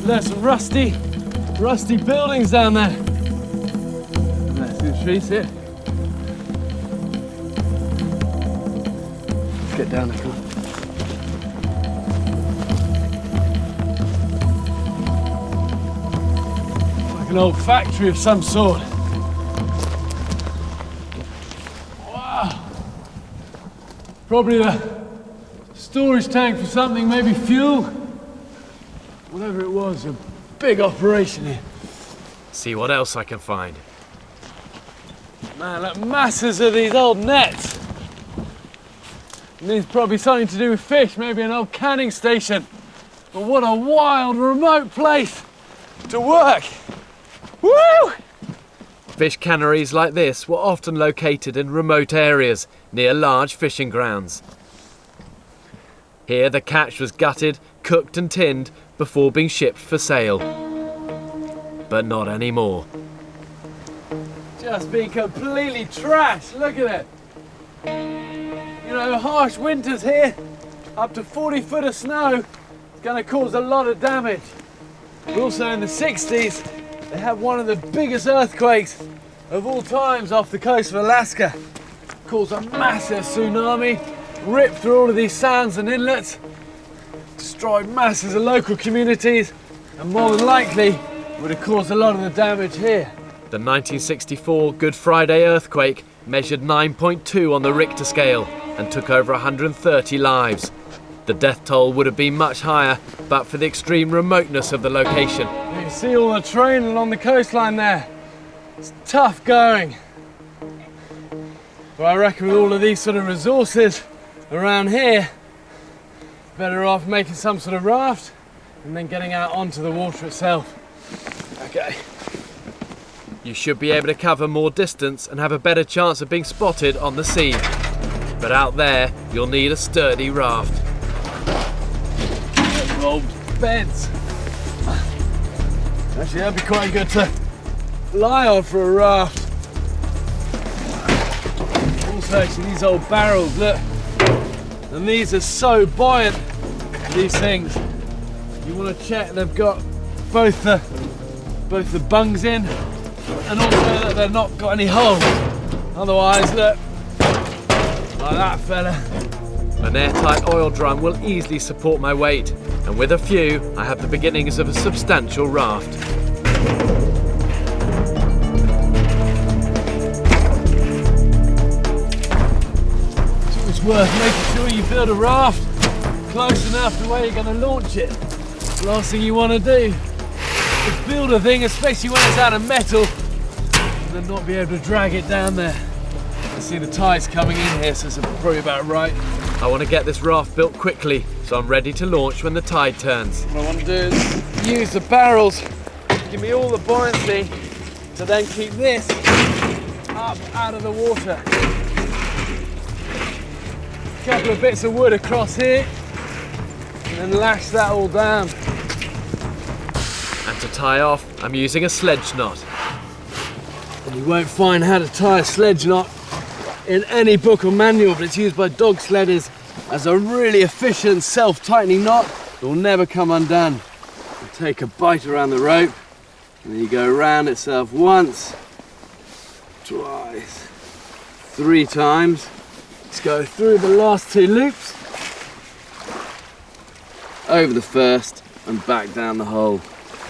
There's some rusty buildings down there. Let's see the trees here. Let's get down there, come on. Like an old factory of some sort. Wow. Probably the storage tank for something, maybe fuel. Whatever it was, a big operation here. See what else I can find. Man, look, masses of these old nets. And there's probably something to do with fish, maybe an old canning station. But what a wild, remote place to work. Woo! Fish canneries like this were often located in remote areas near large fishing grounds. Here the catch was gutted, cooked and tinned before being shipped for sale. But not anymore. Just been completely trashed, look at it. You know, harsh winters here, up to 40 foot of snow, it's going to cause a lot of damage. But also in the 60s, they had one of the biggest earthquakes of all times off the coast of Alaska. Caused a massive tsunami, ripped through all of these sands and inlets, destroyed masses of local communities, and more than likely would have caused a lot of the damage here. The 1964 Good Friday earthquake measured 9.2 on the Richter scale and took over 130 lives. The death toll would have been much higher, but for the extreme remoteness of the location. You can see all the terrain along the coastline there. It's tough going. But I reckon with all of these sort of resources around here, better off making some sort of raft and then getting out onto the water itself. Okay. You should be able to cover more distance and have a better chance of being spotted on the sea. But out there, you'll need a sturdy raft. Old beds. Actually, that'd be quite good to lie on for a raft. Also, actually, these old barrels, look. And these are so buoyant, these things. You want to check they've got both the bungs in and also that they've not got any holes. Otherwise, look, like that fella. An airtight oil drum will easily support my weight, and with a few, I have the beginnings of a substantial raft. It's worth making sure you build a raft close enough to where you're going to launch it. The last thing you want to do is build a thing, especially when it's out of metal, and then not be able to drag it down there. I see the tide's coming in here, so it's probably about right. I want to get this raft built quickly, so I'm ready to launch when the tide turns. What I want to do is use the barrels to give me all the buoyancy to then keep this up out of the water. A couple of bits of wood across here, and then lash that all down. And to tie off, I'm using a sledge knot. And you won't find how to tie a sledge knot in any book or manual, but it's used by dog sledders as a really efficient self-tightening knot. It will never come undone. You take a bite around the rope, and then you go around itself once, twice, 3 times. Just go through the last 2 loops, over the first, and back down the hole.